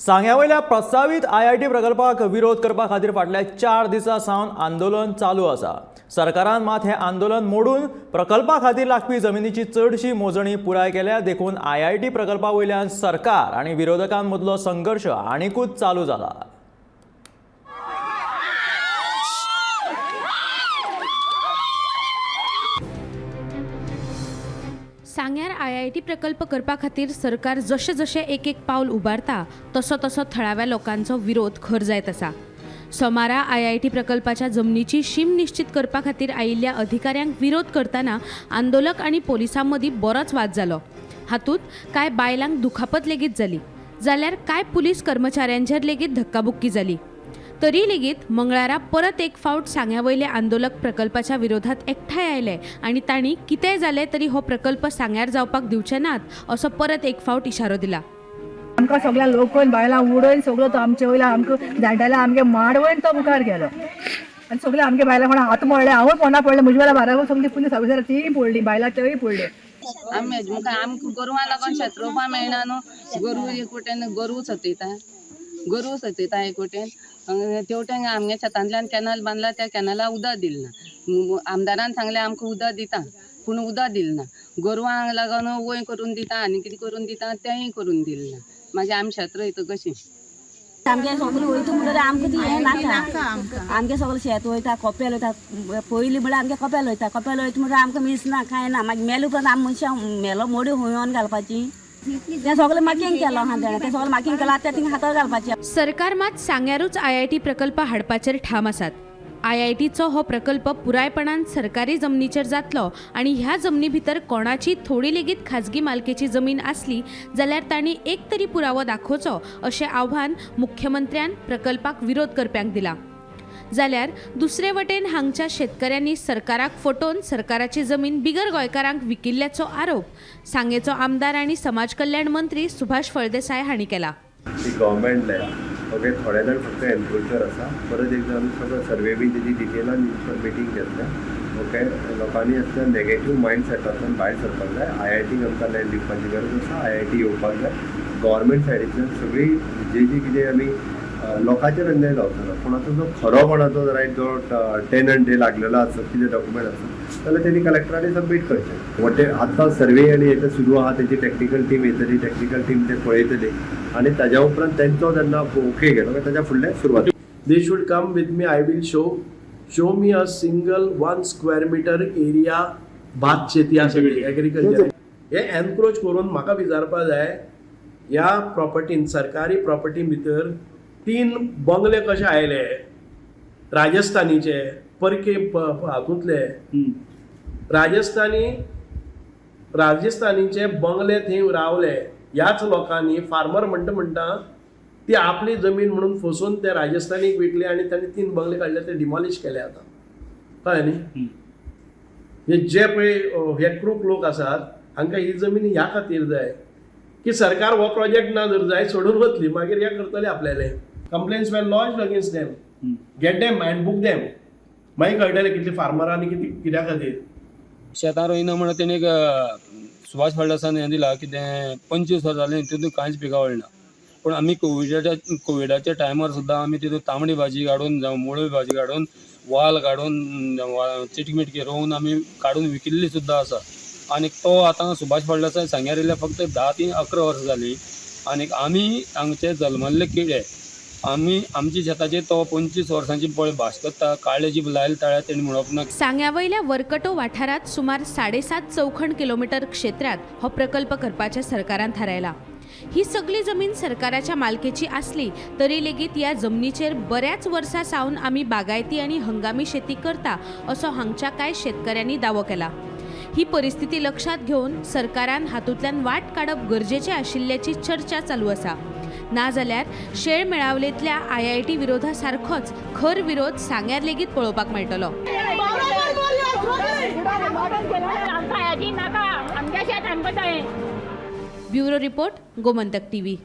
सांग्यावयल्या प्रस्तावित IIT प्रकल्पाक विरोध करपा खातीर फाटल्या 4 दिसां सावन आंदोलन चालू आसा। सरकारान मात हे आंदोलन मोडून प्रकल्पा खातीर लागपी जमिनीची चडशी मोजणी पुराय केल्या, देखून IIT प्रकल्पा वयल्यान सरकार आनी विरोधकां मदलो संघर्श आनीकूच चालू जाला। सांग्यार IIT प्रकल्प करपा खातीर सरकार जशें जशें एक एक पावल उबारता तसो तसो थळाव्या लोकांचो विरोध खर जायत आसा। सोमारा IIT प्रकल्पाच्या जमनीची शीम निश्चित करपा खातीर आयिल्ल्या अधिकाऱ्यांक विरोध करतना आंदोलक आनी पोलिसां मदीं बरोच वाद जालो। हातूंत कांय बायलांक दुखापत लेगीत जाली, जाल्यार कांय पुलीस कर्मचाऱ्यांचेर लेगीत धक्काबुक्की जाली। तरी लेगीत मंगळारा परत एक फावट सांग्यावयले आंदोलक प्रकल्पाच्या विरोधात एकठांय आयले आनी तांणी कितेंय जालें तरी हो प्रकल्प सांग्यार जावपाक दिवचे नात असो परत एक फावट इशारो दिला। आमकां सगळ्या लोकन बायलां उडोवन सगळो तो आमचे वयल्यान आमकां जाणटेल्या आमगे माड वयन तो मुखार गेलो आनी सगळे आमगे बायलां कोणा हात मोडले, हांवूय पोना पडलें, म्हजे वेळार बाराक सगळी पुलीस ऑफिसर तीय पडली, बायलां तेय पडले। आमकां गोरवां लागून शेत रोवपा मेळना न्हू। गोरू एक वटेन गोरू सतयता एक वटेन, तेवटेन आमगे शेतांतल्यान कॅनल बांदला, त्या कॅनला उदक दिलना। आमदारान सांगलें आमकां उदक दिता, पूण उदक दिलना। गोरवांक लागून वय करून दिता आनी कितें करून दिता तेंय करून दिलना। मागीर आमी शेत रोयता कशीं? आमगे सगळें वयता म्हणल्यार आमकां ती हें नाका। आमगे सगळें शेत वयता, कपेल वयता, पयलीं म्हळ्यार आमगे कपेल वयता म्हणल्यार आमकां मीस ना, कांय ना। मागीर मेले उपरांत आमी मनशां मेलो मोड्यो हुंयोन घालपाची, तें सगळें माकींग केलो आहा तेणें, तें सगळें माकींग केलां, आतां थिंग हातार घालपाचें। सरकार मात सांग्यारूच IIT प्रकल्प हाडपाचेर ठाम आसात। IITचो हो प्रकल्प पुरायपणान सरकारी जमनीचेर जातलो आनी ह्या जमनी भितर कोणाची थोडी लेगीत खाजगी मालकीची जमीन आसली जाल्यार तांणी एक तरी पुरावो दाखोवचो अशें आव्हान मुख्यमंत्र्यान प्रकल्पाक विरोध करप्यांक दिला। जाल्यार दुसरे वटेन हांगच्या शेतकऱ्यांनी सरकाराक फटोवन सरकाराची जमीन बिगर गोंयकारांक विकिल्ल्याचो आरोप सांगेचो आमदार आनी समाज कल्याण मंत्री सुभाष फळदेसाय हांणी केला। गव्हर्मेंट लँड ओके, थोडे जाण फक्त एनक्रोचर आसा, परत एक जाण सगळं सर्वे बी तेजी डिटेलान मिटींग घेतल्या। ओके, लोकांनी असल्या नेगेटीव मायंड सेटांतल्यान भायर सरपाक जाय। IITक आमकां लँड दिवपाची गरज आसा, IIT येवपाक जाय। गव्हर्मेंट सायडींतल्यान सगळी जी कितें आमी लोकांचेर अन्याय जावचो, कोणाचो जो खरो कोणाचो रायट जो टेनंट हे लागलेलो आसा, कितें डॉक्युमेंट आसा जाल्यार तेणी कलेक्टरांनी सबमीट करचें। वटे आतां सर्वे आनी हेचें सुरू आहा, तेची टॅक्निकल टीम येतली, टॅक्निकल टीम ते पळयतली आनी ताज्या उपरांत तेंचो जेन्ना ओके गेलो काय ताज्या फुडल्या सुरवात। They should come with me. I will show me a single 1 square meter area भात शेती आसली एग्रीकल्चर। हे एनक्रोच करून म्हाका विचारपा जाय, ह्या प्रॉपर्टीन सरकारी प्रॉपर्टी भितर 3 बंगले कशे आयले राजस्थानीचे, परके हातूंतले राजस्थानीचे बंगले थंय रावले। ह्याच लोकांनी फार्मर म्हणटा ती आपली जमीन म्हणून फसोवन त्या राजस्थानीक विकली आनी तांणी 3 बंगले काडले, ते डिमॉलिश केले आतां, कळ्ळें न्ही? हे जे पळय हे क्रूक लोक आसात हांकां ही जमीन ह्या खातीर जाय की सरकार हो प्रोजेक्ट ना जर जाय सोडून वतली, मागीर हे करतले आपल्याले। Complaints were launched against them, get them and book them, मागीर कळटलें कितली फार्मरां आनी कित्या खातीर शेतां रोयना म्हणून तेणी सुभाष फळदेसायान हें दिलां की तें 25 वर्सां जालीं तितून कांयच पिकावळ ना। पूण आमी कोविडाच्या टायमार सुद्दां आमी तितून तांबडी भाजी काडून जावं मुळी भाजी काडून वाल काडून चिटकी रोवन आमी काडून विकिल्ली सुद्दां आसा। आनी तो आतां सुभाष फळदेसाय सांग्यार येयल्या फक्त 10 ते 11 वर्सां जालीं आनी आमी हांगचे जल्मल्ले किडे, आमी आमच्या शेताचेर तो 25 वर्सांची पळय भाश करता, काळ्ळे जीब लायल ताळ्या तेणी म्हणप ना। सांग्यावयल्या वरकटो वाठारात सुमार 7.5 चौखण किलोमीटर क्षेत्रात हो प्रकल्प करपाचे सरकारान थारायला। ही सगळी जमीन सरकाराच्या मालकीची असली तरी लेगीत या जमनीचेर बऱ्याच वर्सां सावन आमी बागायती आणि हंगामी शेती करता असो हांगच्या कांय शेतकऱ्यांनी दावो केला। ही परिस्थिती लक्षात घेवन सरकारान हातूंतल्यान वाट काडप गरजेचें आशिल्ल्याची चर्चा चालू आसा। ना जाल्यार शेळ मेळावलेंतल्या IIT विरोधा सारखोच खर विरोध सांग्यार लेगीत पळोवपाक मेळटलो। Bureau report, Gomantak TV।